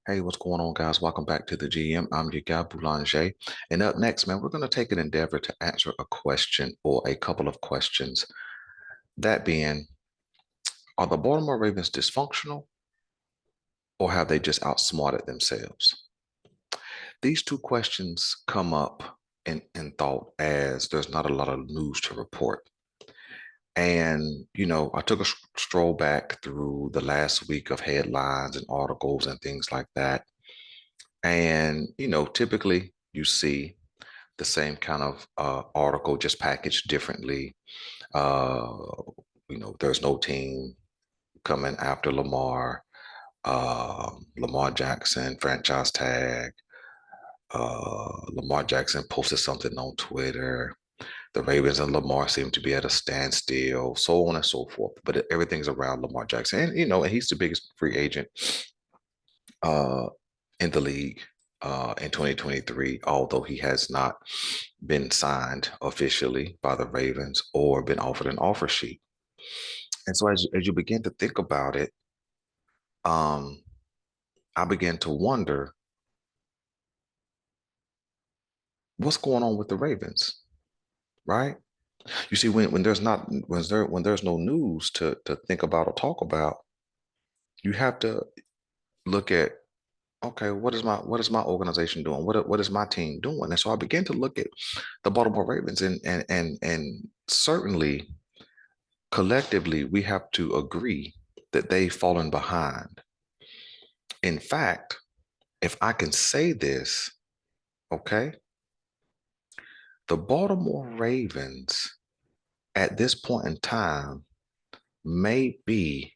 Hey, what's going on, guys? Welcome back to the GM. I'm your guy, Boulanger. And up next, man, we're going to take an endeavor to answer a question or a couple of questions. That being, are the Baltimore Ravens dysfunctional or have they just outsmarted themselves? These two questions come up in thought as there's not a lot of news to report. And, I took a stroll back through the last week of headlines and articles and things like that. And, typically you see the same kind of article, just packaged differently. Uh, there's no team coming after Lamar. Lamar Jackson franchise tag. Lamar Jackson posted something on Twitter. The Ravens and Lamar seem to be at a standstill, so on and so forth. But everything's around Lamar Jackson, and he's the biggest free agent uh, in the league in 2023, although he has not been signed officially by the Ravens or been offered an offer sheet. And so as you begin to think about it, um, I began to wonder what's going on with the Ravens, right? You see, when there's not when there's no news to think about or talk about, you have to look at, okay, what is my organization doing? What is my team doing? And so I began to look at the Baltimore Ravens, and certainly collectively we have to agree that they've fallen behind. In fact, if I can say this, okay, the Baltimore Ravens at this point in time may be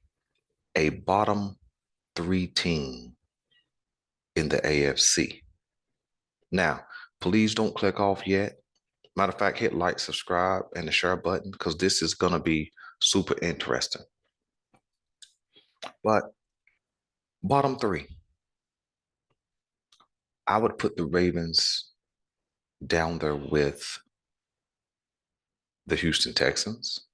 a bottom three team in the AFC. Now, please don't click off yet. Matter of fact, hit like, subscribe, and the share button because this is going to be super interesting. But bottom three, I would put the Ravens down there with the Houston Texans.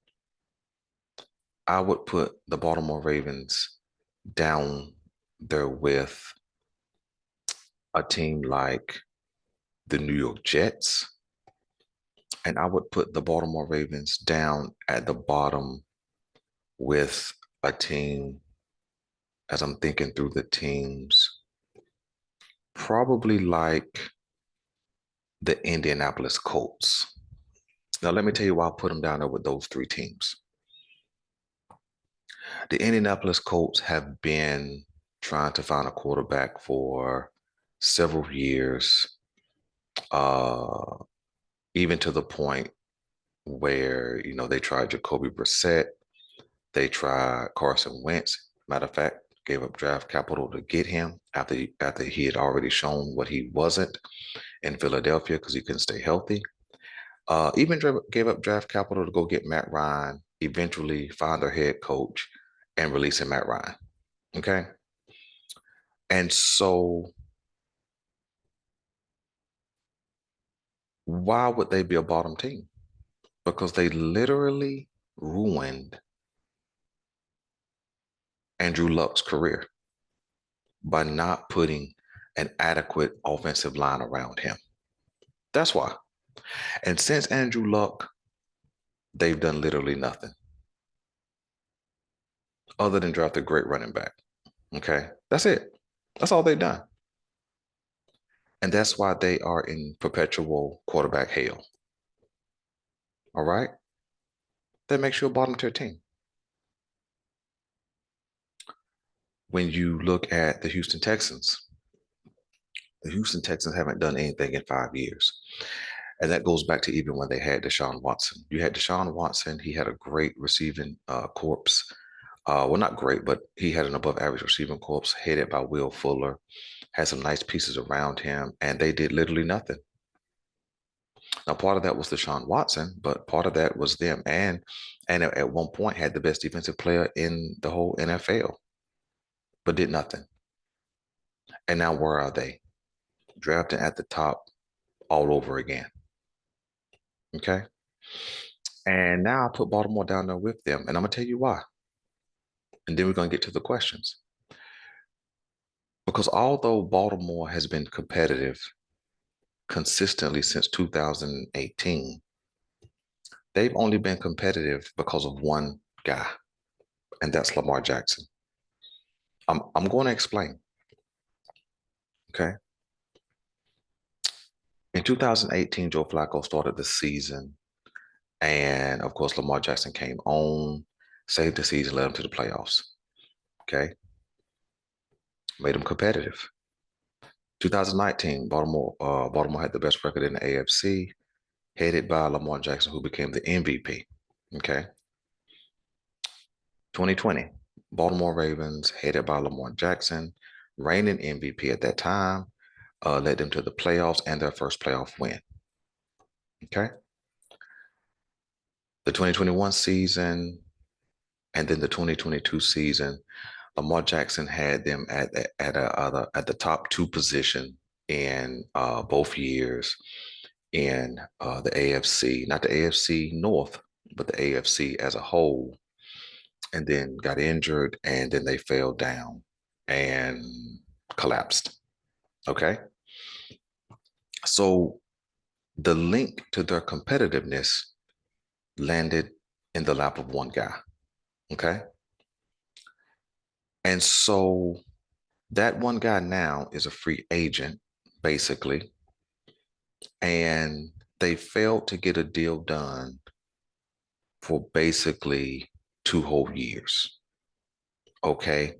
I would put the Baltimore Ravens down there with a team like the New York Jets. And I would put the Baltimore Ravens down at the bottom with a team, as I'm thinking through the teams, probably like the Indianapolis Colts. Now, let me tell you why I put them down there with those three teams. The Indianapolis Colts have been trying to find a quarterback for several years, uh, even to the point where, they tried Jacoby Brissett, they tried Carson Wentz. Matter of fact, gave up draft capital to get him after he had already shown what he wasn't in Philadelphia because he couldn't stay healthy. Even gave up draft capital to go get Matt Ryan, eventually find their head coach and releasing Matt Ryan. Okay. And so why would they be a bottom team? Because they literally ruined Andrew Luck's career by not putting an adequate offensive line around him. That's why. And since Andrew Luck, they've done literally nothing other than draft a great running back. Okay. That's it. That's all they've done. And that's why they are in perpetual quarterback hell. All right. That makes you a bottom tier team. When you look at the Houston Texans haven't done anything in 5 years. And that goes back to even when they had Deshaun Watson. You had Deshaun Watson, he had a great receiving corps. Well, not great, but he had an above average receiving corps headed by Will Fuller, had some nice pieces around him, and they did literally nothing. Now, part of that was Deshaun Watson, but part of that was them. And at one point had the best defensive player in the whole NFL, but did nothing. And now where are they? Drafting at the top all over again. Okay. And now I put Baltimore down there with them. And I'm going to tell you why. And then we're going to get to the questions. Because although Baltimore has been competitive consistently since 2018, they've only been competitive because of one guy, and that's Lamar Jackson. I'm going to explain. Okay. In 2018, Joe Flacco started the season, and of course, Lamar Jackson came on, saved the season, led them to the playoffs. Okay. Made them competitive. 2019, Baltimore had the best record in the AFC, headed by Lamar Jackson, who became the MVP. Okay. 2020, Baltimore Ravens, headed by Lamar Jackson, reigning MVP at that time, led them to the playoffs and their first playoff win. Okay. The 2021 season and then the 2022 season, Lamar Jackson had them at the top two position in both years in the AFC, not the AFC North, but the AFC as a whole, and then got injured, and then they fell down and collapsed. Okay. So the link to their competitiveness landed in the lap of one guy. Okay. And so that one guy now is a free agent, basically, and they failed to get a deal done for basically 2 whole years. Okay.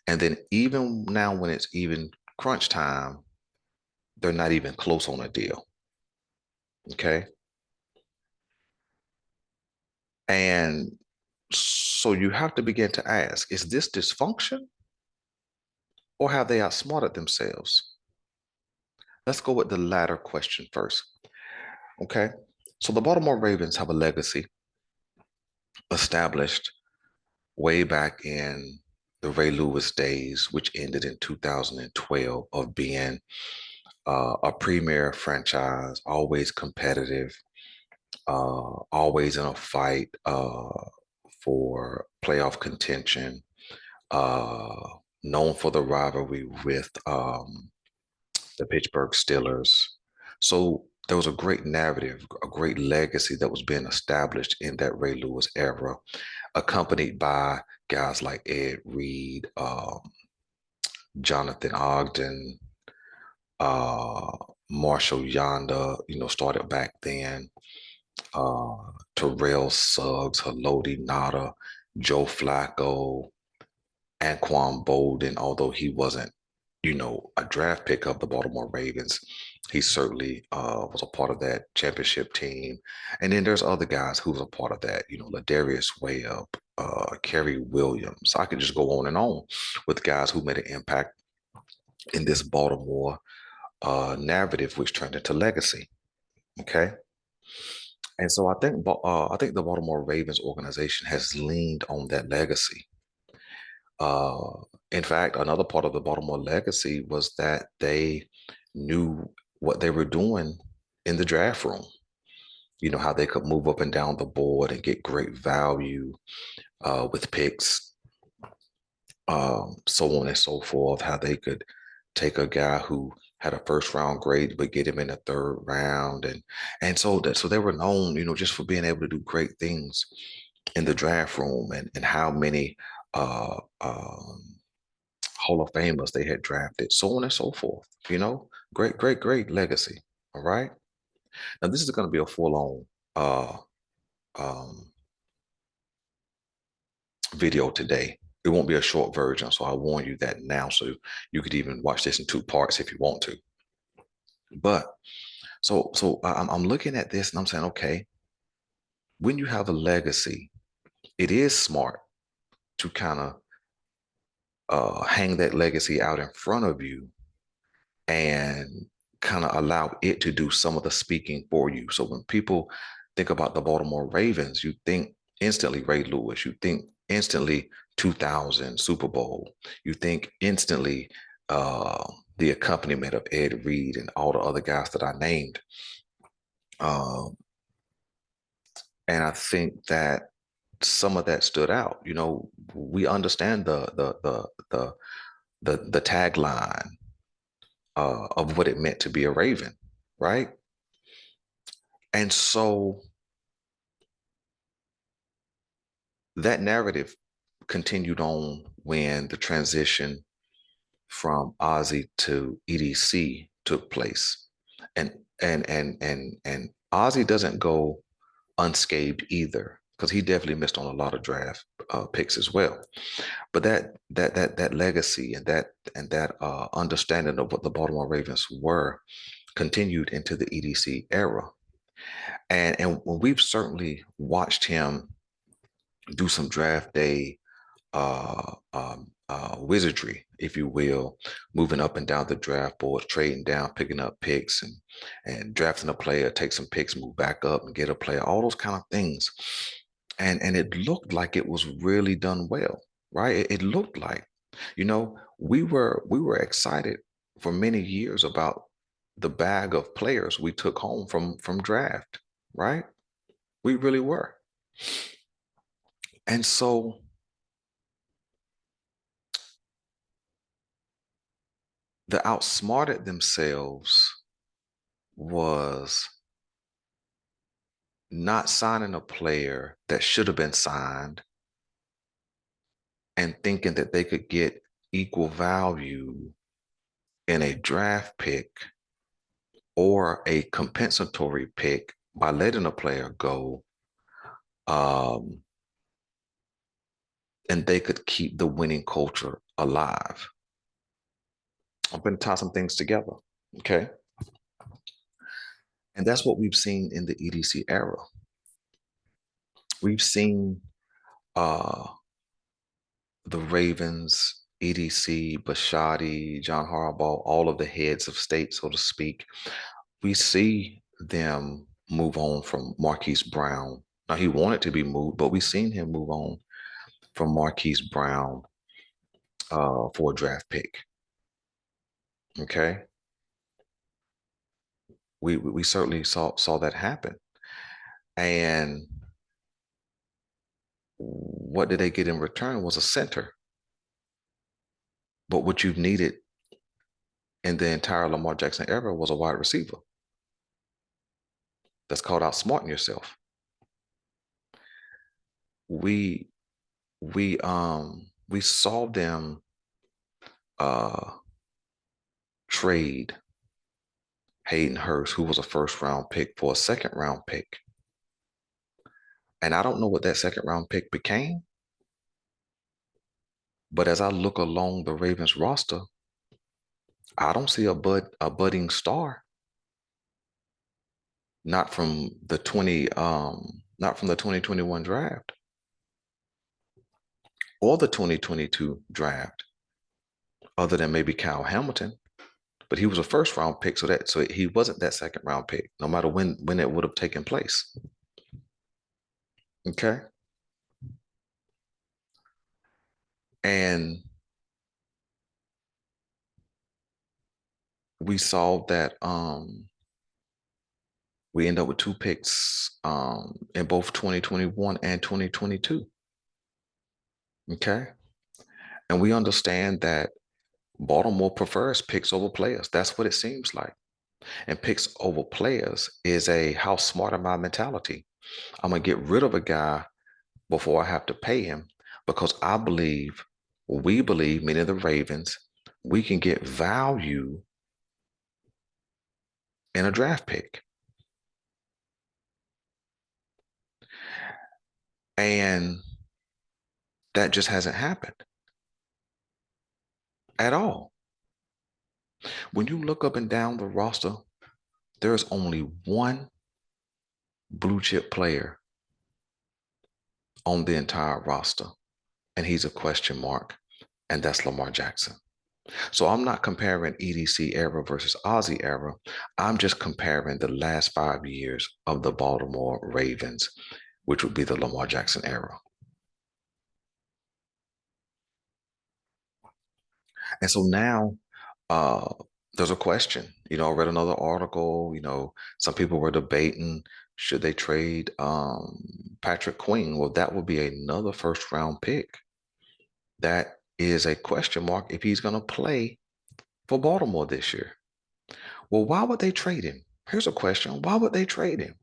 And then even now, when it's even crunch time, they're not even close on a deal. Okay. And so you have to begin to ask, is this dysfunction or have they outsmarted themselves? Let's go with the latter question first. Okay. So the Baltimore Ravens have a legacy established way back in the Ray Lewis days, which ended in 2012, of being a premier franchise, always competitive, always in a fight for playoff contention, uh, known for the rivalry with the Pittsburgh Steelers. So there was a great narrative, a great legacy that was being established in that Ray Lewis era, accompanied by guys like Ed Reed, Jonathan Ogden, uh, Marshall Yonder, started back then, uh, Terrell Suggs, Haloti Nada, Joe Flacco, Anquan Bolden, although he wasn't, a draft pick of the Baltimore Ravens, he certainly was a part of that championship team. And then there's other guys who was a part of that, Ladarius Webb, Kerry Williams. I could just go on and on with guys who made an impact in this Baltimore narrative, which turned into legacy. Okay. And so I think the Baltimore Ravens organization has leaned on that legacy. Uh, in fact, another part of the Baltimore legacy was that they knew what they were doing in the draft room. How they could move up and down the board and get great value with picks, so on and so forth. How they could take a guy who had a first round grade, but get him in the third round, and so they were known, just for being able to do great things in the draft room, and how many uh, Hall of Famers they had drafted, so on and so forth. Great, great, great legacy. All right. Now this is going to be a full-on uh, um, video today. It won't be a short version, so I warn you that now, so you could even watch this in 2 parts if you want to. But I'm looking at this and I'm saying, okay, when you have a legacy, it is smart to kind of hang that legacy out in front of you and kind of allow it to do some of the speaking for you. So when people think about the Baltimore Ravens, you think instantly Ray Lewis, you think instantly 2000 Super Bowl, you think instantly the accompaniment of Ed Reed and all the other guys that I named. Um, and I think that some of that stood out. We understand the the tagline of what it meant to be a Raven, right? And so that narrative continued on when the transition from Ozzy to EDC took place. And and Ozzy doesn't go unscathed either, because he definitely missed on a lot of draft picks as well. But that legacy and that understanding of what the Baltimore Ravens were continued into the EDC era. And when we've certainly watched him do some draft day wizardry, if you will, moving up and down the draft board, trading down, picking up picks, and drafting a player, take some picks, move back up and get a player, all those kind of things. And it looked like it was really done well, right? It looked like, we were excited for many years about the bag of players we took home from draft, right? We really were. And so the outsmarted themselves was not signing a player that should have been signed and thinking that they could get equal value in a draft pick or a compensatory pick by letting a player go, um, and they could keep the winning culture alive. I'm going to tie some things together, okay? And that's what we've seen in the EDC era. We've seen uh, the Ravens, EDC, Bashotti, John Harbaugh, all of the heads of state, so to speak. We see them move on from Marquise Brown. Now, he wanted to be moved, but we've seen him move on from Marquise Brown for a draft pick. Okay. We certainly saw that happen. And what did they get in return was a center. But what you needed in the entire Lamar Jackson era was a wide receiver. That's called outsmarting yourself. We we saw them uh trade Hayden Hurst, who was a first round pick, for a second round pick. And I don't know what that second round pick became, but as I look along the Ravens roster, I don't see a budding star. Not from the 2021 draft or the 2022 draft, other than maybe Kyle Hamilton. But he was a first round pick, so he wasn't that second round pick, no matter when it would have taken place. Okay. And we saw that we end up with two picks in both 2021 and 2022. Okay. And we understand that Baltimore prefers picks over players. That's what it seems like. And picks over players is a how smart am I mentality. I'm going to get rid of a guy before I have to pay him because we believe, meaning the Ravens, we can get value in a draft pick. And that just hasn't happened at all. When you look up and down the roster, there's only one blue chip player on the entire roster, and he's a question mark, and that's Lamar Jackson. So I'm not comparing EDC era versus Ozzy era. I'm just comparing the last 5 years of the Baltimore Ravens, which would be the Lamar Jackson era. And so now uh, there's a question. I read another article. Some people were debating, should they trade Patrick Queen? Well, that would be another first round pick that is a question mark if he's going to play for Baltimore this year. Well, why would they trade him? Here's a question. Why would they trade him?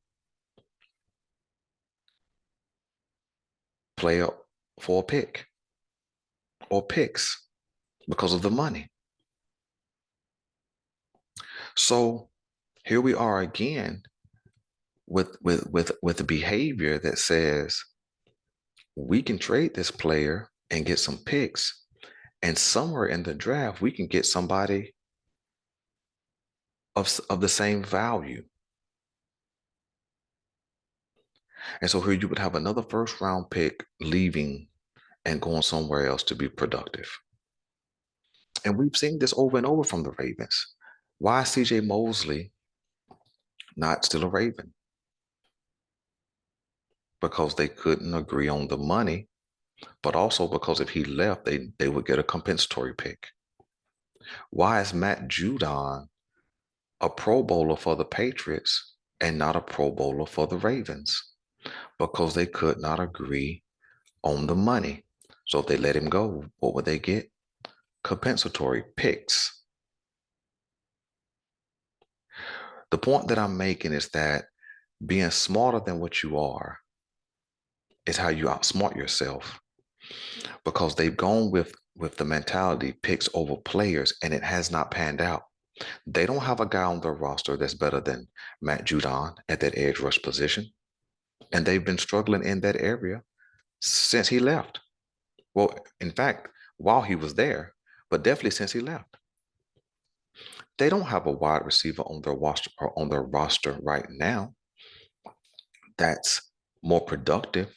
Play up for a pick or picks because of the money. So here we are again with the behavior that says we can trade this player and get some picks, and somewhere in the draft we can get somebody of the same value. And so here you would have another first round pick leaving and going somewhere else to be productive. And we've seen this over and over from the Ravens. Why is CJ Mosley not still a Raven? Because they couldn't agree on the money, but also because if he left, they would get a compensatory pick. Why is Matt Judon a Pro Bowler for the Patriots and not a Pro Bowler for the Ravens? Because they could not agree on the money. So if they let him go, what would they get? Compensatory picks. The point that I'm making is that being smarter than what you are is how you outsmart yourself, because they've gone with the mentality picks over players and it has not panned out. They don't have a guy on their roster that's better than Matt Judon at that edge rush position. And they've been struggling in that area since he left. Well, in fact, while he was there, but definitely since he left. They don't have a wide receiver on their roster right now that's more productive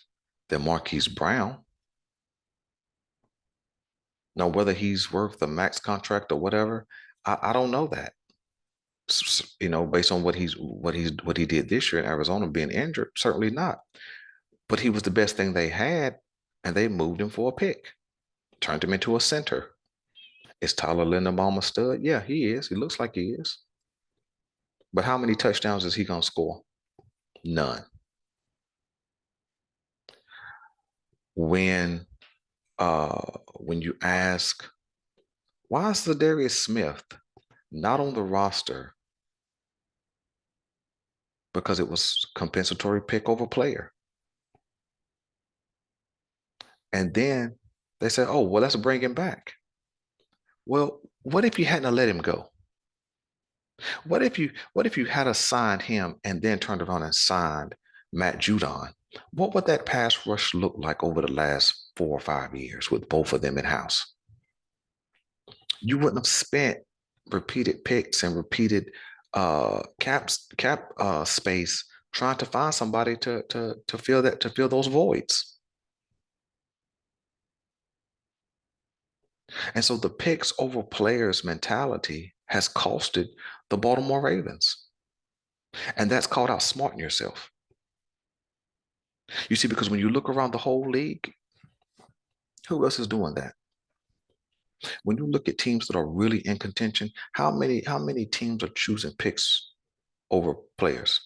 than Marquise Brown. Now, whether he's worth the max contract or whatever, I don't know that. Based on what he did this year in Arizona being injured, certainly not. But he was the best thing they had, and they moved him for a pick, turned him into a center. Is Tyler Linderbaum a stud? Yeah, he is. He looks like he is. But how many touchdowns is he gonna score? None. When when you ask why is Darius Smith not on the roster, because it was compensatory pick over player. And then they said, oh, well, let's bring him back. Well, what if you hadn't let him go? What if you had assigned him and then turned around and signed Matt Judon? What would that pass rush look like over the last 4 or 5 years with both of them in house? You wouldn't have spent repeated picks and repeated cap space trying to find somebody to fill those voids. And so the picks over players mentality has costed the Baltimore Ravens. And that's called outsmarting yourself. You see, because when you look around the whole league, who else is doing that? When you look at teams that are really in contention, how many teams are choosing picks over players?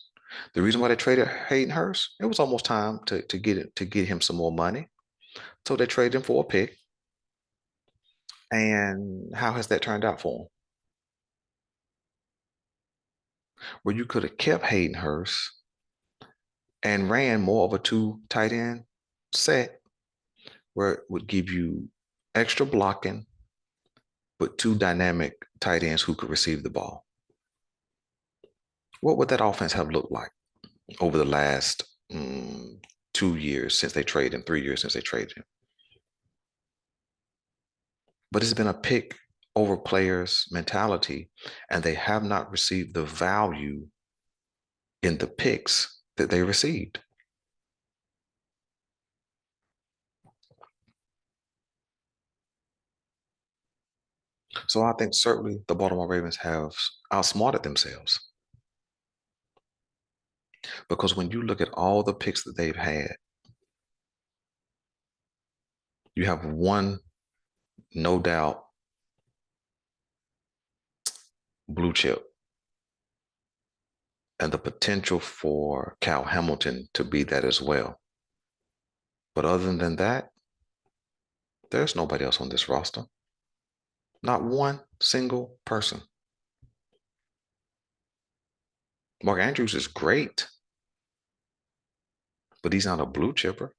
The reason why they traded Hayden Hurst, it was almost time to get him some more money. So they traded him for a pick. And how has that turned out for him? Where you could have kept Hayden Hurst and ran more of a two tight end set where it would give you extra blocking, but two dynamic tight ends who could receive the ball. What would that offense have looked like over the last 2 years since they traded him, 3 years since they traded him? But it's been a pick over players mentality, and they have not received the value in the picks that they received. So I think certainly the Baltimore Ravens have outsmarted themselves, because when you look at all the picks that they've had, you have one, no doubt, blue chip, and the potential for Cal Hamilton to be that as well. But other than that, There's nobody else on this roster. Not one single person. Mark Andrews is great, but he's not a blue chipper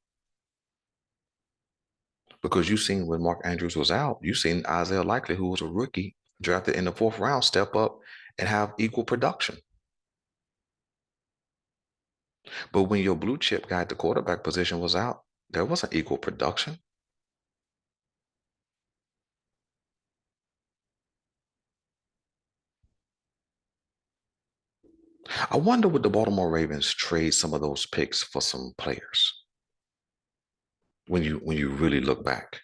because you've seen when Mark Andrews was out, you've seen Isaiah Likely, who was a rookie drafted in the fourth round, step up and have equal production. But when your blue chip guy at the quarterback position was out, there wasn't equal production. I wonder would the Baltimore Ravens trade some of those picks for some players when you really look back.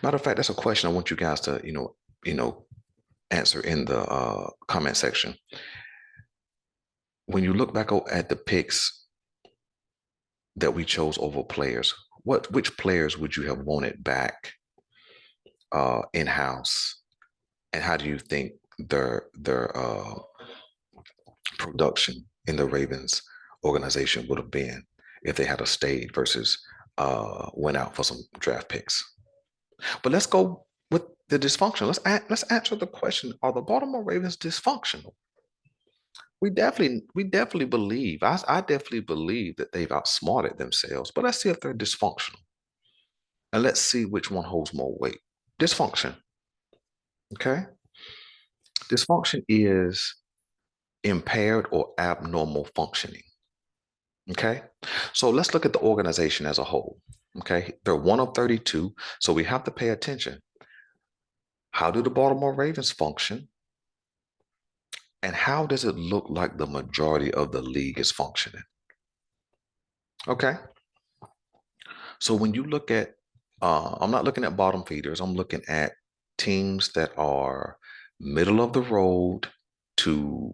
Matter of fact, that's a question I want you guys to answer in the comment section. When you look back at the picks that we chose over players, which players would you have wanted back in house, and how do you think their production in the Ravens organization would have been if they had a stayed versus went out for some draft picks? But let's go with the dysfunction. Let's answer the question: are the Baltimore Ravens dysfunctional? We definitely believe. I definitely believe that they've outsmarted themselves. But let's see if they're dysfunctional, and let's see which one holds more weight. Dysfunction. Okay. Dysfunction is impaired or abnormal functioning. Okay. So let's look at the organization as a whole. Okay. They're one of 32. So we have to pay attention. How do the Baltimore Ravens function? And how does it look like the majority of the league is functioning? Okay. So when you look at, I'm not looking at bottom feeders, I'm looking at teams that are middle of the road to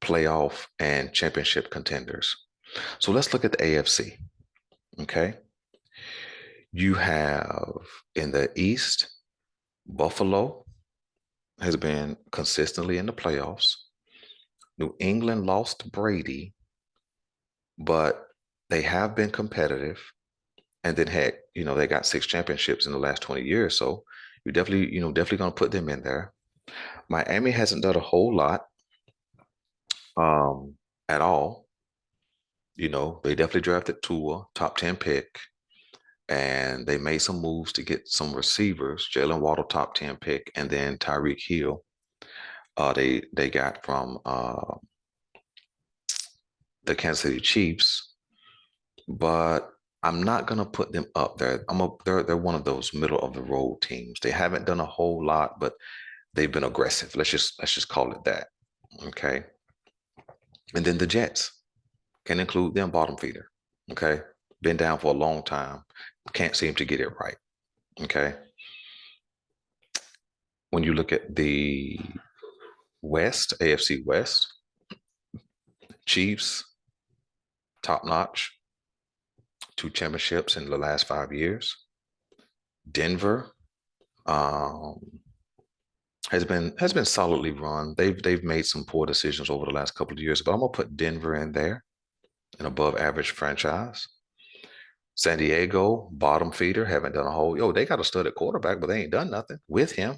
playoff and championship contenders. So let's look at the AFC. Okay. You have in the East, Buffalo has been consistently in the playoffs. New England lost Brady, but they have been competitive. And then heck, they got 6 championships in the last 20 years. So you definitely gonna put them in there. Miami hasn't done a whole lot at all. They definitely drafted Tua, top 10 pick, and they made some moves to get some receivers, Jalen Waddle, top 10 pick, and then Tyreek Hill. They got from the Kansas City Chiefs, but I'm not gonna put them up there. They're one of those middle of the road teams. They haven't done a whole lot, but they've been aggressive. Let's just call it that. Okay. And then the Jets can include them bottom feeder. Okay. Been down for a long time. Can't seem to get it right. Okay. When you look at the West, AFC West, Chiefs, top notch, 2 championships in the last 5 years. Denver um, has been solidly run. They've made some poor decisions over the last couple of years, but I'm gonna put Denver in there, an above average franchise. San Diego, bottom feeder, haven't done a whole. They got a studded quarterback, but they ain't done nothing with him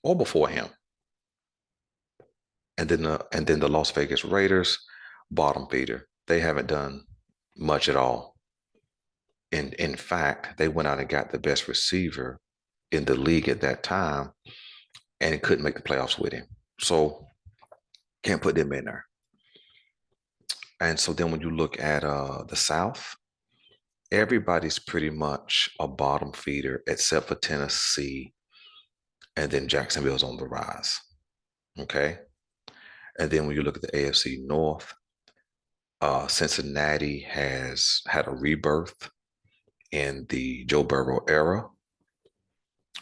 or before him. And then the Las Vegas Raiders, bottom feeder. They haven't done much at all. In fact, they went out and got the best receiver in the league at that time and couldn't make the playoffs with him. So can't put them in there. And so then when you look at the South, everybody's pretty much a bottom feeder except for Tennessee, and then Jacksonville's on the rise. Okay. And then when you look at the AFC North, Cincinnati has had a rebirth in the Joe Burrow era.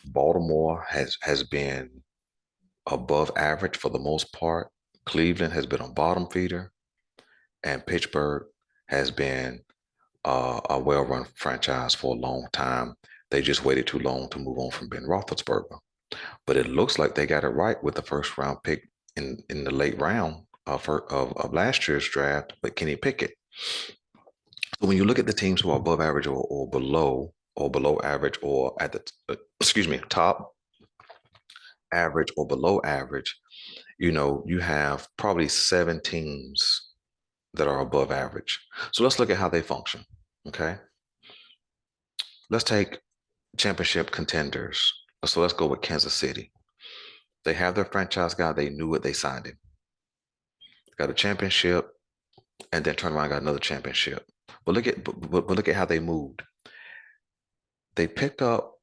Baltimore has been above average for the most part. Cleveland has been a bottom feeder, and Pittsburgh has been a well-run franchise for a long time. They just waited too long to move on from Ben Roethlisberger. But it looks like they got it right with the first round pick in the late round of last year's draft with Kenny Pickett. So when you look at the teams who are above average or below average or at the excuse me, top average or below average, you have probably 7 teams that are above average. So let's look at how they function. Okay. Let's take championship contenders. So let's go with Kansas City. They have their franchise guy. They knew it. They signed him. Got a championship, and then turned around and got another championship. But look at how they moved. They picked up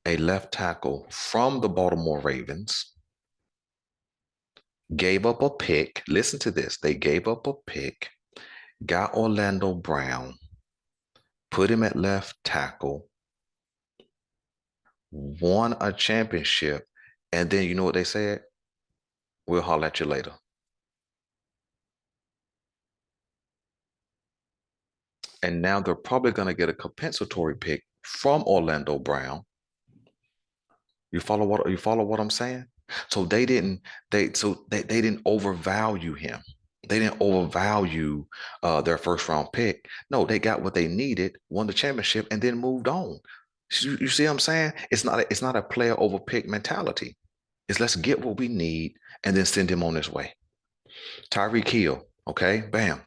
a left tackle from the Baltimore Ravens, gave up a pick. Listen to this. They gave up a pick, got Orlando Brown, put him at left tackle, won a championship, and then you know what they said? We'll holler at you later. And now they're probably going to get a compensatory pick from Orlando Brown. You follow what I'm saying? So they didn't overvalue him. They didn't overvalue their first round pick. No, they got what they needed, won the championship, and then moved on. You see what I'm saying? It's not a player over pick mentality. It's let's get what we need and then send him on his way. Tyreek Hill, okay, bam.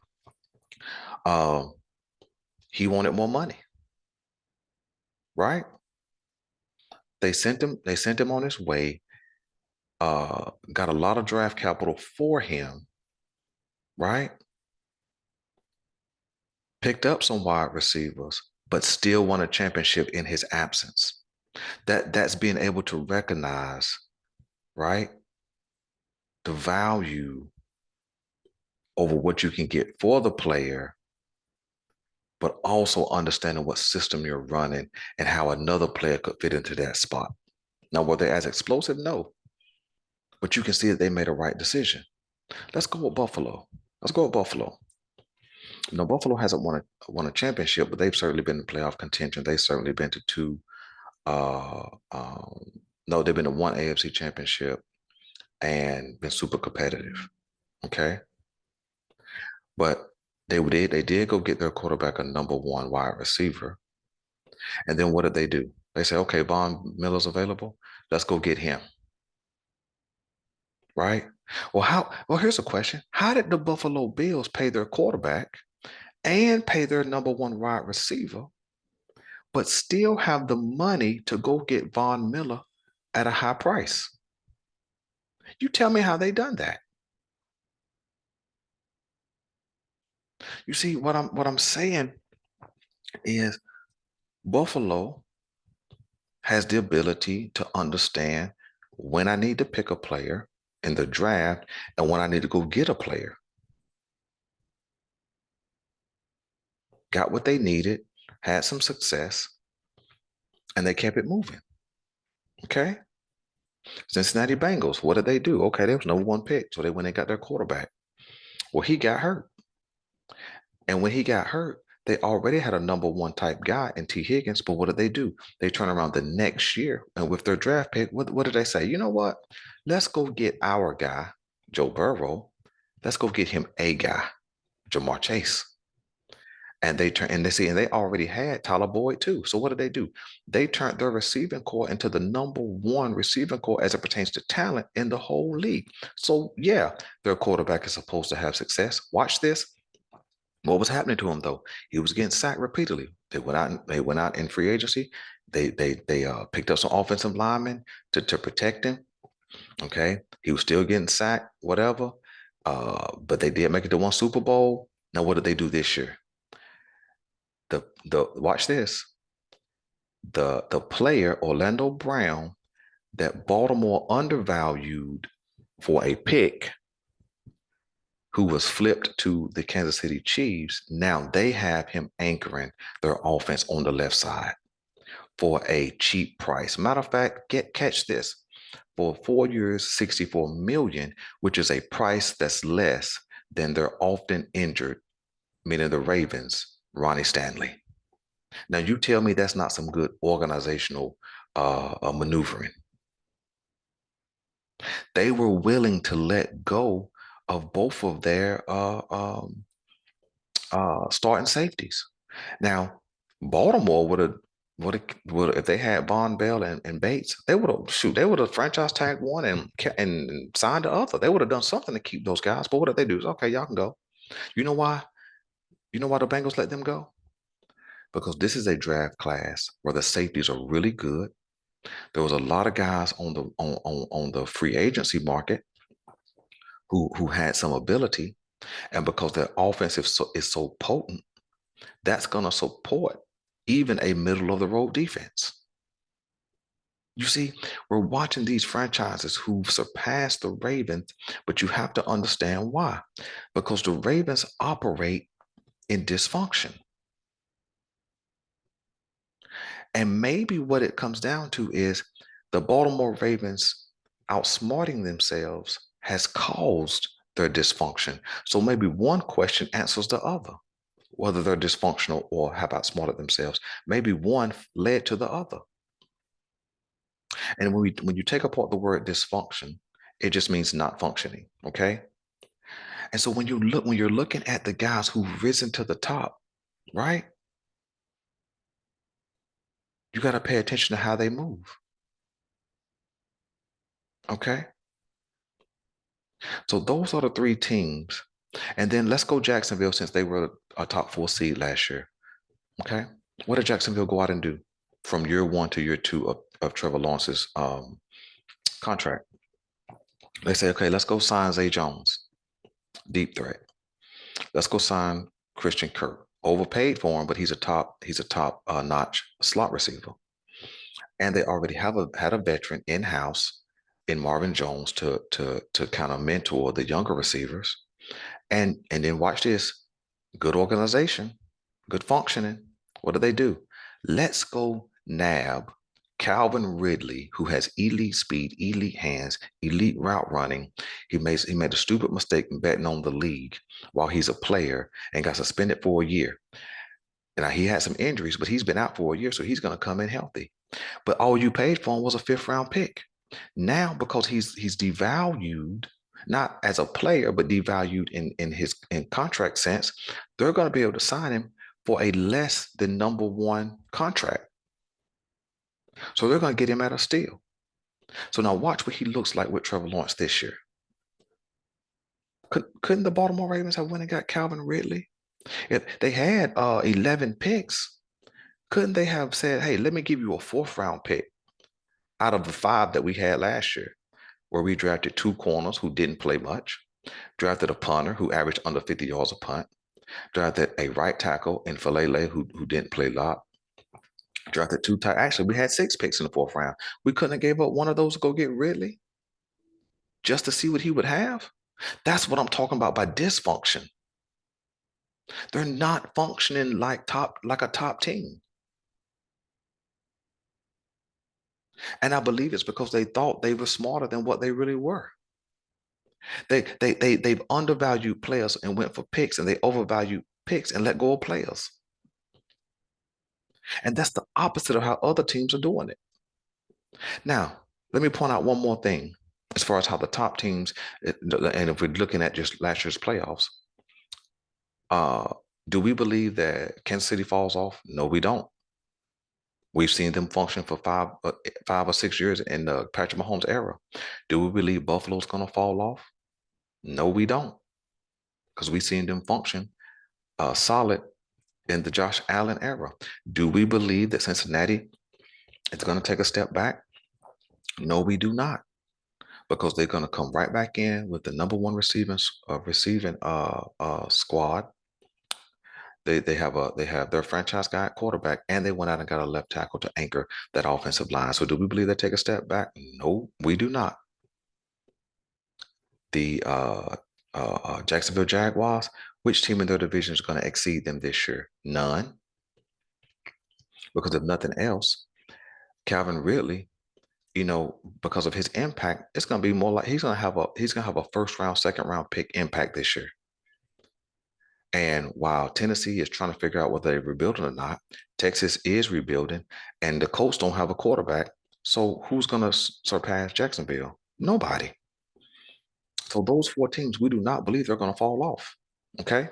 Uh, he wanted more money, right? They sent him on his way. Got a lot of draft capital for him, right? Picked up some wide receivers, but still won a championship in his absence. That's being able to recognize, right, the value over what you can get for the player, but also understanding what system you're running and how another player could fit into that spot. Now, were they as explosive? No, but you can see that they made a right decision. Let's go with Buffalo. Let's go with Buffalo. Buffalo hasn't won a championship, but they've certainly been in playoff contention. They've certainly been to two. Uh, um, no, they've been to one AFC championship and been super competitive. Okay, but they did go get their quarterback a number one wide receiver, and then what did they do? They said, okay, Von Miller's available. Let's go get him. Right? Well, here's a question: how did the Buffalo Bills pay their quarterback and pay their number one wide receiver, but still have the money to go get Von Miller at a high price? You tell me how they done that. You see, what I'm saying is Buffalo has the ability to understand when I need to pick a player in the draft and when I need to go get a player. Got what they needed, had some success, and they kept it moving. Okay. Cincinnati Bengals, what did they do? Okay, there was no one pick. So they went and got their quarterback. Well, he got hurt. And when he got hurt, they already had a number one type guy in T. Higgins. But what did they do? They turn around the next year and with their draft pick, what did they say? You know what? Let's go get our guy, Joe Burrow. Let's go get him a guy, Jamar Chase. And they already had Tyler Boyd too. So what did they do? They turned their receiving core into the number one receiving core as it pertains to talent in the whole league. So yeah, their quarterback is supposed to have success. Watch this. What was happening to him though? He was getting sacked repeatedly. They went out in free agency. They picked up some offensive linemen to protect him. Okay. He was still getting sacked, whatever. But they did make it to one Super Bowl. Now, what did they do this year? The watch this. The player Orlando Brown that Baltimore undervalued for a pick, who was flipped to the Kansas City Chiefs. Now they have him anchoring their offense on the left side for a cheap price. Matter of fact, catch this. For 4 years, 64 million, which is a price that's less than their often injured, meaning the Ravens, Ronnie Stanley. Now you tell me that's not some good organizational maneuvering. They were willing to let go of both of their starting safeties. Now, Baltimore would have if they had Von Bell and Bates, they would have franchise tagged one and signed the other. They would have done something to keep those guys. But what did they do? Is okay, y'all can go. You know why? You know why the Bengals let them go? Because this is a draft class where the safeties are really good. There was a lot of guys on the free agency market who had some ability, and because their offense is so potent, that's going to support even a middle of the road defense. You see, we're watching these franchises who've surpassed the Ravens, but you have to understand why. Because the Ravens operate in dysfunction. And maybe what it comes down to is the Baltimore Ravens outsmarting themselves has caused their dysfunction. So maybe one question answers the other, whether they're dysfunctional or have outsmarted themselves. Maybe one led to the other. And when you take apart the word dysfunction, it just means not functioning. Okay. And so when you're looking at the guys who've risen to the top, right? You got to pay attention to how they move. Okay. So those are the three teams. And then let's go Jacksonville since they were a top four seed last year. Okay. What did Jacksonville go out and do from year one to year two of Trevor Lawrence's contract? They say, okay, let's go sign Zay Jones, deep threat. Let's go sign Christian Kirk. Overpaid for him, but he's a top notch slot receiver. And they already had a veteran in house in Marvin Jones to kind of mentor the younger receivers. And then watch this. Good organization, good functioning. What do they do? Let's go nab Calvin Ridley, who has elite speed, elite hands, elite route running. He made a stupid mistake in betting on the league while he's a player and got suspended for a year. Now he had some injuries, but he's been out for a year, so he's going to come in healthy. But all you paid for him was a fifth round pick. Now, because he's devalued, not as a player, but devalued in contract sense, they're going to be able to sign him for a less than number one contract. So they're going to get him at a steal. So now watch what he looks like with Trevor Lawrence this year. Couldn't the Baltimore Ravens have went and got Calvin Ridley? If they had 11 picks, couldn't they have said, hey, let me give you a fourth round pick out of the five that we had last year, where we drafted two corners who didn't play much, drafted a punter who averaged under 50 yards a punt, drafted a right tackle in Falele who didn't play a lot, drafted two tight. Actually, we had six picks in the fourth round. We couldn't have gave up one of those to go get Ridley just to see what he would have. That's what I'm talking about by dysfunction. They're not functioning like a top team. And I believe it's because they thought they were smarter than what they really were. They've undervalued players and went for picks, and they overvalued picks and let go of players. And that's the opposite of how other teams are doing it. Now, let me point out one more thing as far as how the top teams, and if we're looking at just last year's playoffs, uh, do we believe that Kansas City falls off? No, we don't. We've seen them function for 5 or 6 years in the Patrick Mahomes era. Do we believe Buffalo's going to fall off? No, we don't, because we've seen them function solid in the Josh Allen era. Do we believe that Cincinnati is going to take a step back? No, we do not, because they're going to come right back in with the number one receiving squad. They have their franchise guy at quarterback, and they went out and got a left tackle to anchor that offensive line. So, do we believe they take a step back? No, we do not. The Jacksonville Jaguars, which team in their division is going to exceed them this year? None, because if nothing else, Calvin Ridley, because of his impact, it's going to be more like he's going to have a first round, second round pick impact this year. And while Tennessee is trying to figure out whether they're rebuilding or not, Texas is rebuilding, and the Colts don't have a quarterback. So who's going to surpass Jacksonville? Nobody. So those four teams, we do not believe they're going to fall off. Okay.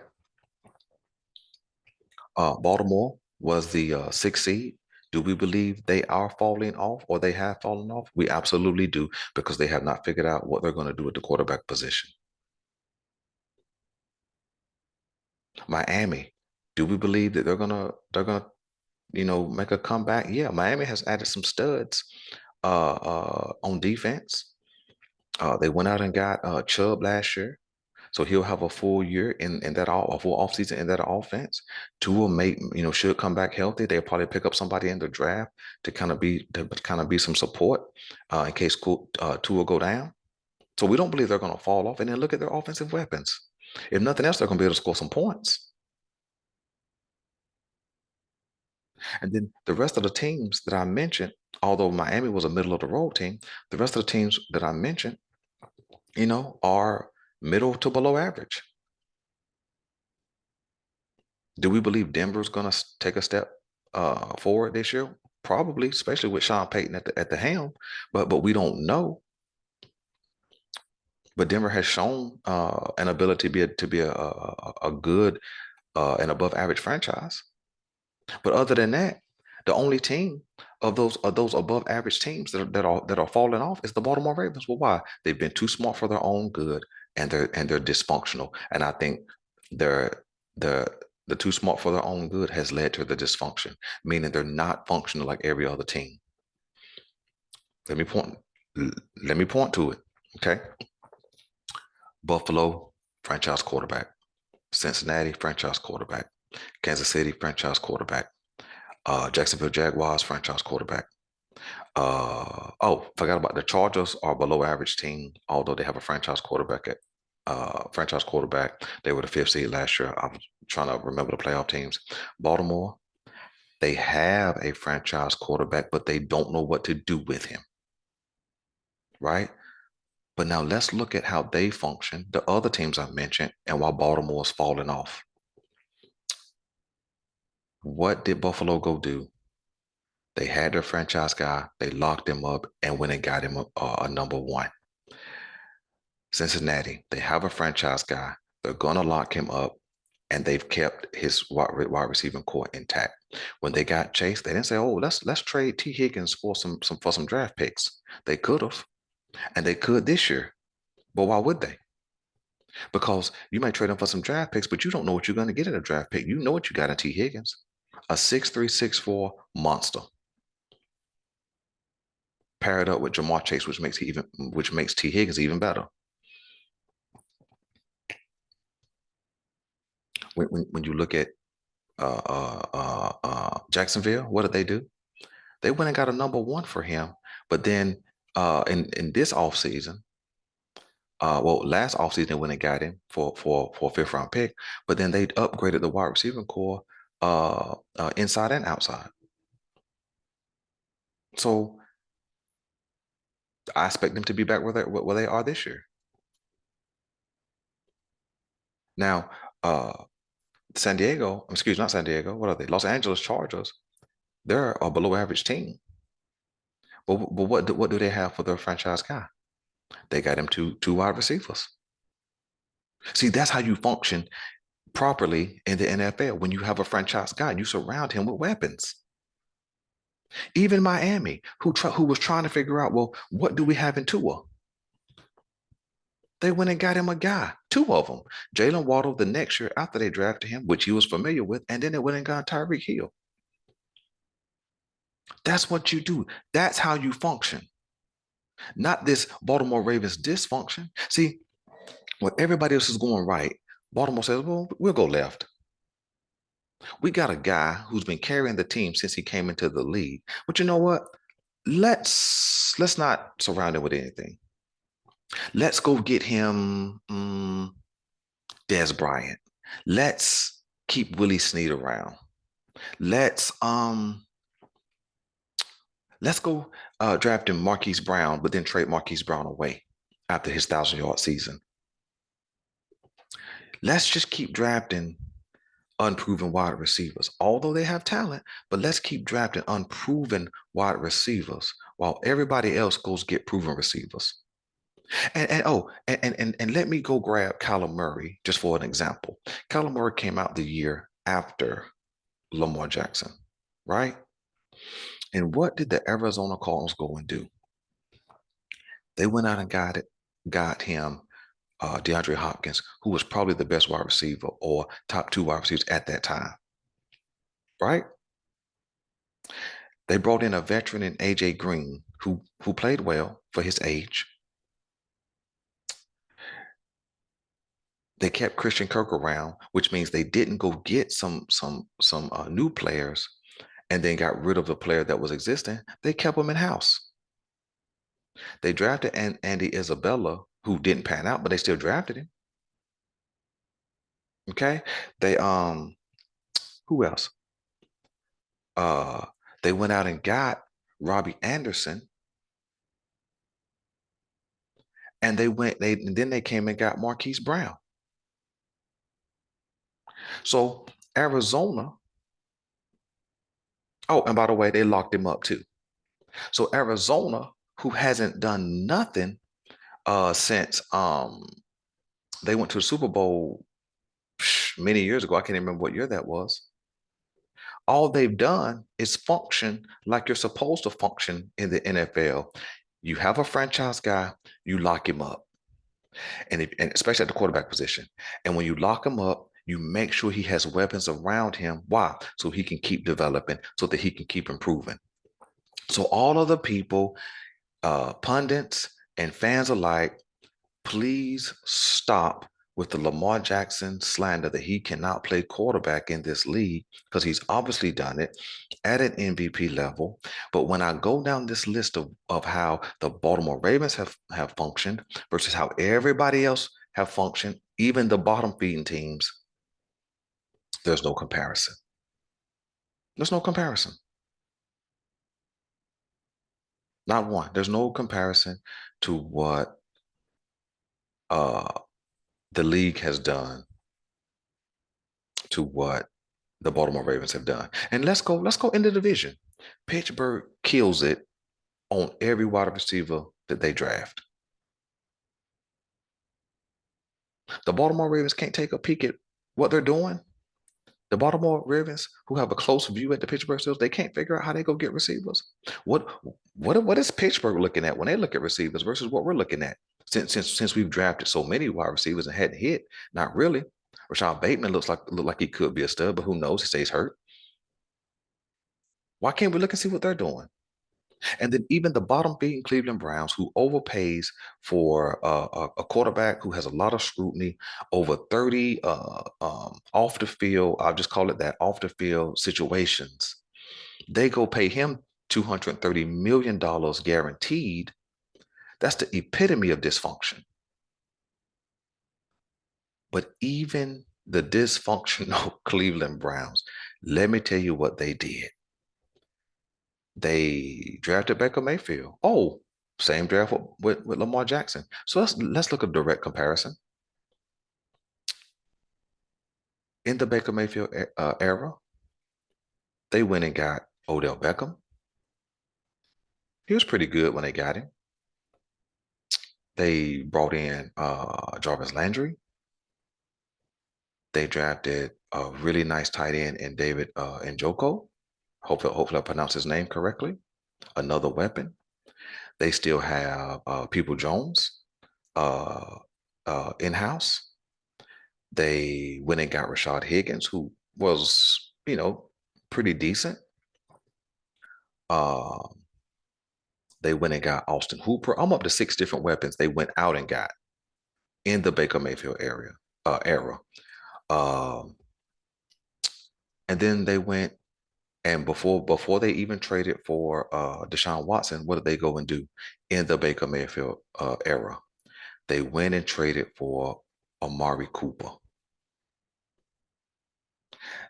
Baltimore was the sixth seed. Do we believe they are falling off or they have fallen off? We absolutely do because they have not figured out what they're going to do at the quarterback position. Miami, do we believe that they're gonna make a comeback? Yeah, Miami has added some studs on defense. They went out and got Chubb last year. So he'll have a full year in that a full offseason in that offense. Tua should come back healthy. They'll probably pick up somebody in the draft to kind of be some support in case Tua go down. So we don't believe they're going to fall off. And then look at their offensive weapons. If nothing else, they're going to be able to score some points. And then the rest of the teams that I mentioned, although Miami was a middle of the road team, the rest of the teams that I mentioned, are middle to below average. Do we believe Denver's going to take a step forward this year? Probably, especially with Sean Payton at the helm. But we don't know. But Denver has shown an ability to be a good and above average franchise. But other than that, the only team of those above average teams that are falling off is the Baltimore Ravens. Well, why? They've been too smart for their own good, and they're dysfunctional. And I think they're the too smart for their own good has led to the dysfunction, meaning they're not functional like every other team. Let me point. Let me point to it. Okay, Buffalo franchise quarterback, Cincinnati franchise quarterback, Kansas City franchise quarterback, Jacksonville Jaguars franchise quarterback. Forgot about the Chargers are below average team, although they have a franchise quarterback. They were the fifth seed last year. I'm trying to remember the playoff teams. Baltimore, they have a franchise quarterback, but they don't know what to do with him, right? But now let's look at how they function, the other teams I mentioned, and why Baltimore's falling off. What did Buffalo go do? They had their franchise guy, they locked him up and went and got him a number one. Cincinnati, they have a franchise guy. They're gonna lock him up, and they've kept his wide receiving core intact. When they got Chase, they didn't say, "Oh, let's trade T. Higgins for some draft picks." They could have, and they could this year, but why would they? Because you might trade him for some draft picks, but you don't know what you're going to get in a draft pick. You know what you got in T. Higgins, a 6'3", 6'4" monster, paired up with Jamar Chase, which makes T. Higgins even better. When you look at Jacksonville, what did they do? They went and got a number one for him. But then in this offseason, last offseason they went and got him for a fifth round pick. But then they upgraded the wide receiving core inside and outside. So I expect them to be back where they are this year. Now, San Diego, excuse me, not San Diego, what are they? Los Angeles Chargers. They're a below average team. But what do they have for their franchise guy? They got him two wide receivers. See, that's how you function properly in the NFL when you have a franchise guy and you surround him with weapons. Even Miami, who was trying to figure out, well, what do we have in Tua? They went and got him a guy, two of them. Jalen Waddle the next year after they drafted him, which he was familiar with, and then they went and got Tyreek Hill. That's what you do. That's how you function. Not this Baltimore Ravens dysfunction. See, when everybody else is going right, Baltimore says, well, we'll go left. We got a guy who's been carrying the team since he came into the league. But you know what? Let's not surround him with anything. Let's go get him Des Bryant. Let's keep Willie Snead around. Let's go draft him Marquise Brown, but then trade Marquise Brown away after his 1,000-yard season. Let's just keep drafting unproven wide receivers, although they have talent, but let's keep drafting unproven wide receivers while everybody else goes get proven receivers. And let me go grab Kyler Murray just for an example. Kyler Murray came out the year after Lamar Jackson, right? And what did the Arizona Cardinals go and do? They went out and got him DeAndre Hopkins, who was probably the best wide receiver or top two wide receivers at that time, right? They brought in a veteran in AJ Green who played well for his age. They kept Christian Kirk around, which means they didn't go get some new players and then got rid of the player that was existing. They kept him in house. They drafted Andy Isabella, who didn't pan out, but they still drafted him. Okay, they who else? Uh, they went out and got Robbie Anderson, and then they came and got Marquise Brown. So Arizona. Oh, and by the way, they locked him up too. So Arizona, who hasn't done nothing since they went to the Super Bowl many years ago. I can't even remember what year that was. All they've done is function like you're supposed to function in the NFL. You have a franchise guy, you lock him up, and especially at the quarterback position. And when you lock him up, you make sure he has weapons around him. Why? So he can keep developing, so that he can keep improving. So all of the people, pundits and fans alike, please stop with the Lamar Jackson slander that he cannot play quarterback in this league, because he's obviously done it at an MVP level. But when I go down this list of how the Baltimore Ravens have functioned versus how everybody else have functioned, even the bottom feeding teams, there's no comparison. There's no comparison. Not one. There's no comparison to what uh, the league has done to what the Baltimore Ravens have done. And let's go in the division. Pittsburgh kills it on every wide receiver that they draft. The Baltimore Ravens can't take a peek at what they're doing. The Baltimore Ravens, who have a close view at the Pittsburgh Steelers, they can't figure out how they go get receivers. What what is Pittsburgh looking at when they look at receivers versus what we're looking at? Since we've drafted so many wide receivers and hadn't hit, not really. Rashad Bateman look like he could be a stud, but who knows? He stays hurt. Why can't we look and see what they're doing? And then even the bottom feeding Cleveland Browns, who overpays for a quarterback who has a lot of scrutiny, over 30 off the field, I'll just call it that, off the field situations, they go pay him $230 million guaranteed. That's the epitome of dysfunction. But even the dysfunctional Cleveland Browns, let me tell you what they did. They drafted Baker Mayfield. Oh, same draft with Lamar Jackson. So let's look at a direct comparison. In the Baker Mayfield era, they went and got Odell Beckham. He was pretty good when they got him. They brought in Jarvis Landry. They drafted a really nice tight end in David Njoku. Hopefully I pronounced his name correctly. Another weapon. They still have People Jones uh, in-house. They went and got Rashad Higgins, who was, pretty decent. Uh, they went and got Austin Hooper. I'm up to 6 different weapons they went out and got in the Baker Mayfield era. Um, and then they went and before they even traded for Deshaun Watson, what did they go and do in the Baker Mayfield era? They went and traded for Amari Cooper.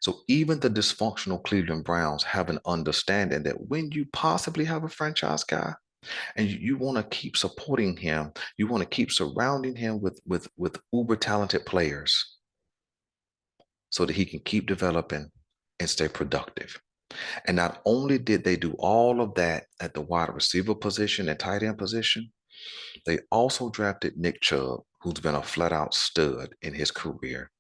So even the dysfunctional Cleveland Browns have an understanding that when you possibly have a franchise guy and you want to keep supporting him, you want to keep surrounding him with uber talented players so that he can keep developing and stay productive. And not only did they do all of that at the wide receiver position and tight end position, they also drafted Nick Chubb, who's been a flat out stud in his career.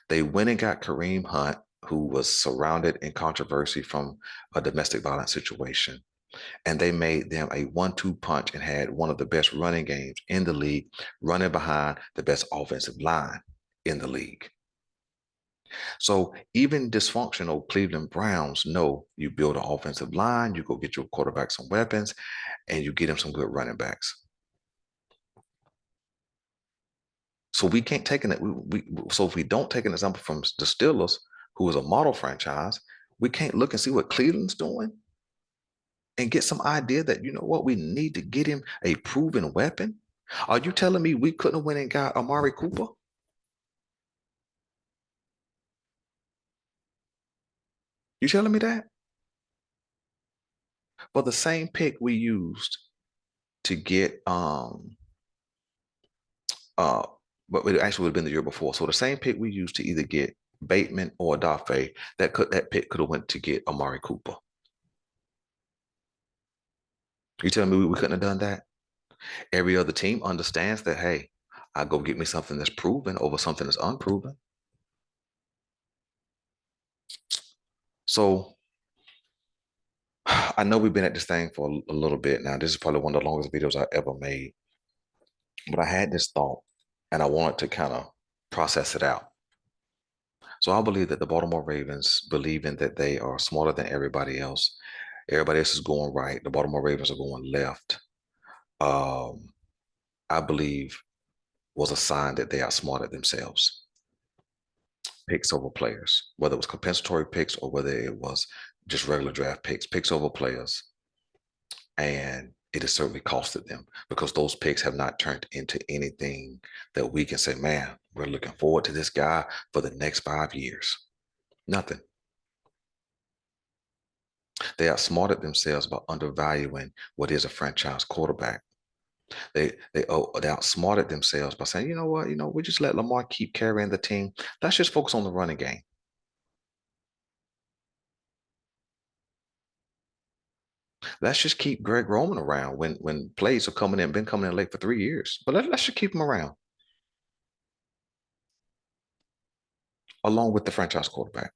They went and got Kareem Hunt, who was surrounded in controversy from a domestic violence situation. And they made them a 1-2 punch and had one of the best running games in the league, running behind the best offensive line in the league. So even dysfunctional Cleveland Browns know you build an offensive line, you go get your quarterback some weapons, and you get him some good running backs. So we can't take an so if we don't take an example from the Steelers, who is a model franchise, we can't look and see what Cleveland's doing and get some idea that, you know what, we need to get him a proven weapon. Are you telling me we couldn't have went and got Amari Cooper? You telling me that? For the same pick we used to get uh but it actually would have been the year before. So the same pick we used to either get Bateman or Dafe, that pick could have went to get Amari Cooper. You telling me we couldn't have done that? Every other team understands that, hey, I go get me something that's proven over something that's unproven. So I know we've been at this thing for a little bit now. This is probably one of the longest videos I ever made, but I had this thought and I wanted to kind of process it out. So I believe that the Baltimore Ravens, believing that they are smarter than everybody else is going right. The Baltimore Ravens are going left. Um, I believe was a sign that they outsmarted themselves. Picks over players, whether it was compensatory picks or whether it was just regular draft picks, picks over players. And it has certainly costed them because those picks have not turned into anything that we can say, man, we're looking forward to this guy for the next 5 years. Nothing. They outsmarted themselves by undervaluing what is a franchise quarterback. They outsmarted themselves by saying, you know what, we just let Lamar keep carrying the team. Let's just focus on the running game. Let's just keep Greg Roman around when plays are been coming in late for 3 years. But let's just keep him around along with the franchise quarterback.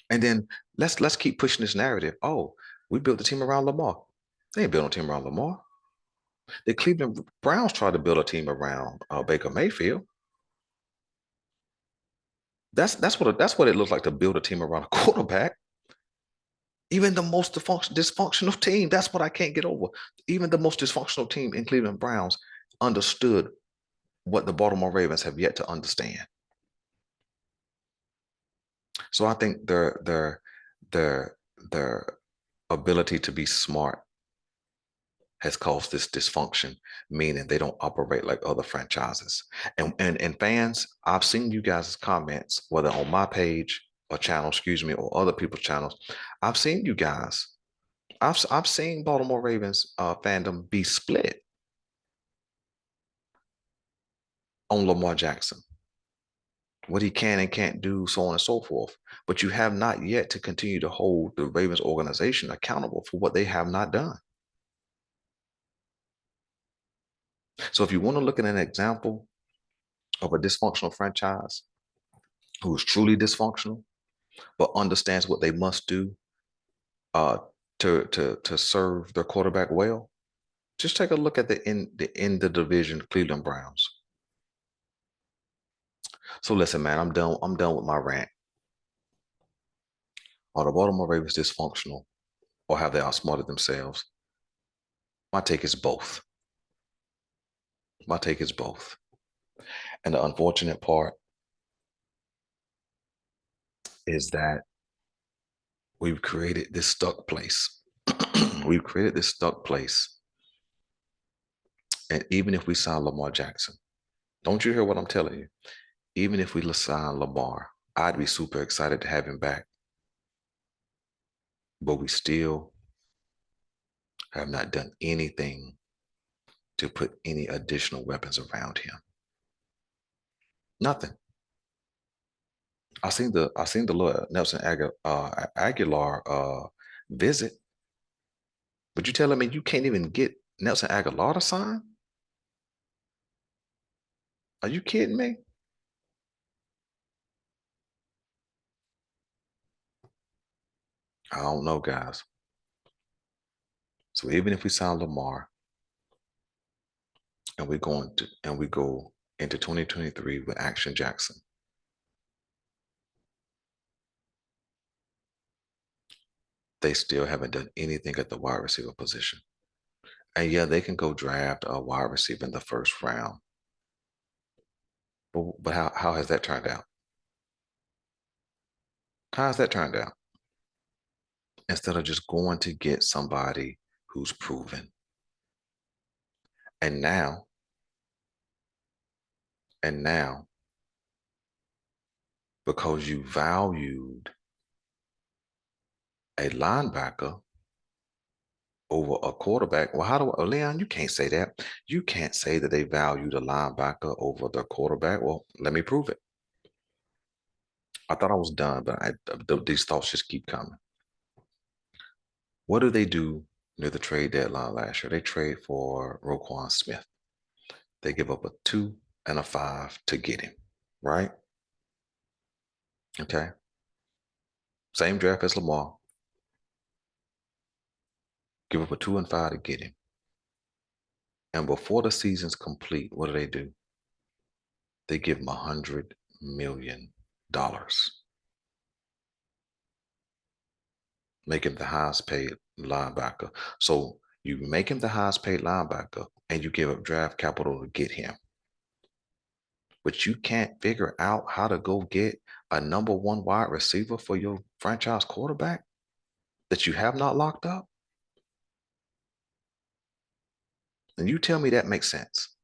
And then let's keep pushing this narrative. Oh, we built the team around Lamar. They ain't built a team around Lamar. The Cleveland Browns tried to build a team around Baker Mayfield. That's what it looks like to build a team around a quarterback. Even the most dysfunctional team, that's what I can't get over. Even the most dysfunctional team in Cleveland Browns understood what the Baltimore Ravens have yet to understand. So I think their ability to be smart has caused this dysfunction, meaning they don't operate like other franchises. And fans, I've seen you guys' comments, whether on my page or channel, excuse me, or other people's channels. I've seen you guys. I've seen Baltimore Ravens fandom be split on Lamar Jackson, what he can and can't do, so on and so forth. But you have not yet to continue to hold the Ravens organization accountable for what they have not done. So if you want to look at an example of a dysfunctional franchise who is truly dysfunctional, but understands what they must do uh, to serve their quarterback well, just take a look at the division Cleveland Browns. So listen, man, I'm done. I'm done with my rant. Are the Baltimore Ravens dysfunctional or have they outsmarted themselves? My take is both. My take is both. And the unfortunate part is that we've created this stuck place. We've created this stuck place. And even if we sign Lamar Jackson, don't you hear what I'm telling you? Even if we sign Lamar, I'd be super excited to have him back. But we still have not done anything to put any additional weapons around him. Nothing. I seen the little Nelson Aguilar visit, but you telling me you can't even get Nelson Aguilar to sign? Are you kidding me? I don't know, guys. So even if we sign Lamar and we go into 2023 with Action Jackson, they still haven't done anything at the wide receiver position. And yeah, they can go draft a wide receiver in the first round. But how has that turned out? How has that turned out? Instead of just going to get somebody who's proven. And now, and now, because you valued a linebacker over a quarterback. Well, how do I, Leon, you can't say that. You can't say that they valued a linebacker over the quarterback. Well, let me prove it. I thought I was done, but these thoughts just keep coming. What do they do near the trade deadline last year? They trade for Roquan Smith. They give up a 2 and a 5 to get him, right? Okay. Same draft as Lamar. Give up a 2 and 5 to get him. And before the season's complete, what do? They give him $100 million, make him the highest paid linebacker. So you make him the highest paid linebacker and you give up draft capital to get him. But you can't figure out how to go get a number one wide receiver for your franchise quarterback that you have not locked up. And you tell me that makes sense.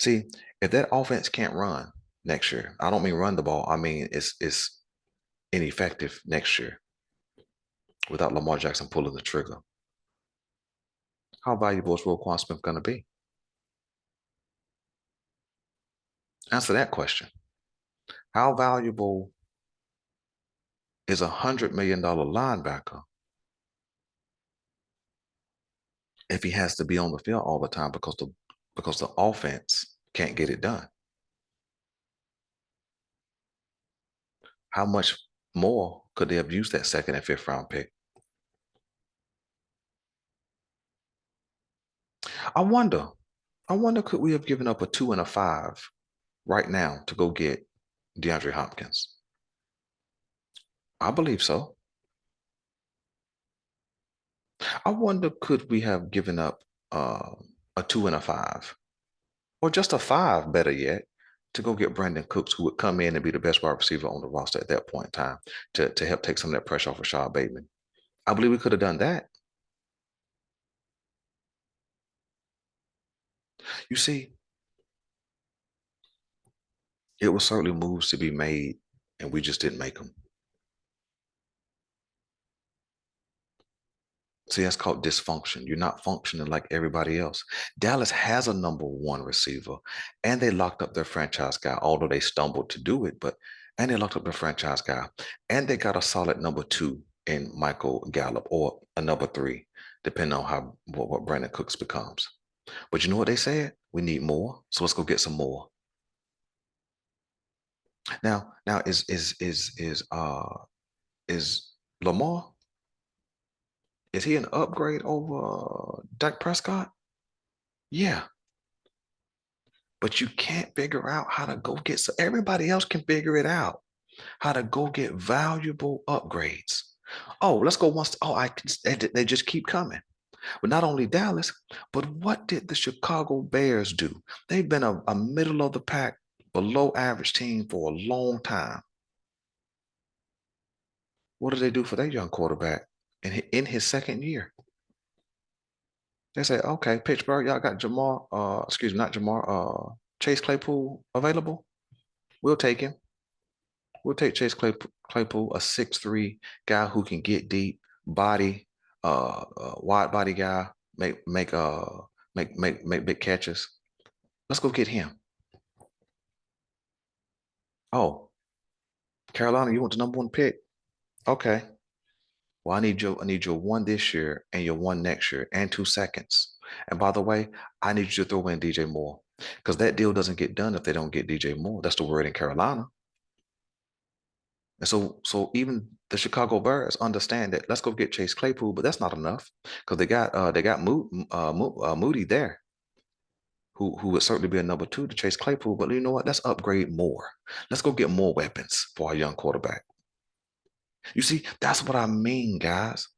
See, if that offense can't run next year, I don't mean run the ball. I mean it's ineffective next year without Lamar Jackson pulling the trigger. How valuable is Roquan Smith going to be? Answer that question. How valuable is $100 million linebacker if he has to be on the field all the time because the offense can't get it done? How much more could they have used that second and fifth round pick? I wonder, I wonder, could we have given up a 2 and a 5 right now to go get DeAndre Hopkins? I believe so. I wonder, could we have given up uh, a 2 and a 5 or just a 5, better yet, to go get Brandon Cooks, who would come in and be the best wide receiver on the roster at that point in time to help take some of that pressure off of Rashad Bateman. I believe we could have done that. You see, it was certainly moves to be made, and we just didn't make them. See, that's called dysfunction. You're not functioning like everybody else. Dallas has a number one receiver, and they locked up their franchise guy, although they stumbled to do it, and they locked up their franchise guy, and they got a solid number two in Michael Gallup or a number three, depending on what Brandon Cooks becomes. But you know what they said? We need more, so let's go get some more. Now is Lamar, is he an upgrade over Dak Prescott? Yeah, but you can't figure out how to go get, so everybody else can figure it out, how to go get valuable upgrades. Oh, let's go once. Oh, they just keep coming. But not only Dallas, but what did the Chicago Bears do? They've been a middle of the pack, below average team for a long time. What did they do for their young quarterback in his second year? They say, okay, Pittsburgh, y'all got excuse me, not Jamar, Chase Claypool available. We'll take him. We'll take Claypool, a 6'3" guy who can get deep, body, wide body guy, make big catches. Let's go get him. Oh, Carolina, you want the number one pick? Okay. Well, I need your one this year and your one next year and 2 seconds. And by the way, I need you to throw in DJ Moore because that deal doesn't get done if they don't get DJ Moore. That's the word in Carolina. And so even the Chicago Bears understand that let's go get Chase Claypool, but that's not enough because they got Moody there, who would certainly be a number two to Chase Claypool. But you know what? Let's upgrade more. Let's go get more weapons for our young quarterback. You see, that's what I mean, guys.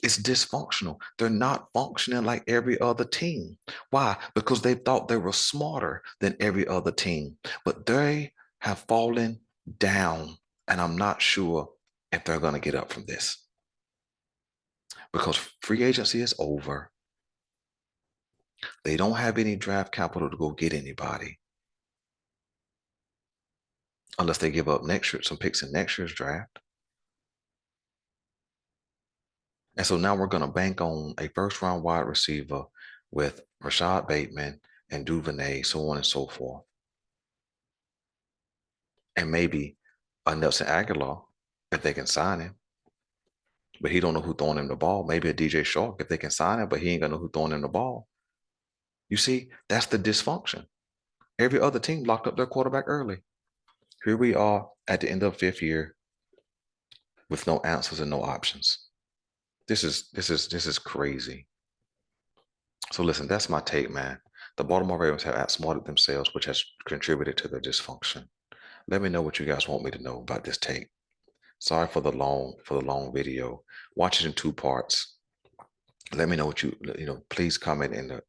It's dysfunctional. They're not functioning like every other team. Why? Because they thought they were smarter than every other team, but they have fallen down. And I'm not sure if they're going to get up from this because free agency is over. They don't have any draft capital to go get anybody unless they give up next year, some picks in next year's draft. And so now we're going to bank on a first round wide receiver with Rashad Bateman and Duvernay, so on and so forth. And maybe a Nelson Aguilar if they can sign him. But he don't know who throwing him the ball. Maybe a DJ Shark if they can sign him, but he ain't gonna know who throwing him the ball. You see, that's the dysfunction. Every other team locked up their quarterback early. Here we are at the end of fifth year with no answers and no options. This is crazy. So listen, that's my take, man. The Baltimore Ravens have outsmarted themselves, which has contributed to their dysfunction. Let me know what you guys want me to know about this take. Sorry for the long video. Watch it in two parts. Let me know what please comment in the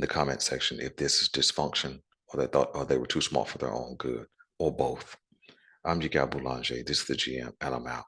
comment section if this is dysfunction or they were too smart for their own good or both. I'm your guy Boulanger. This is the GM, and I'm out.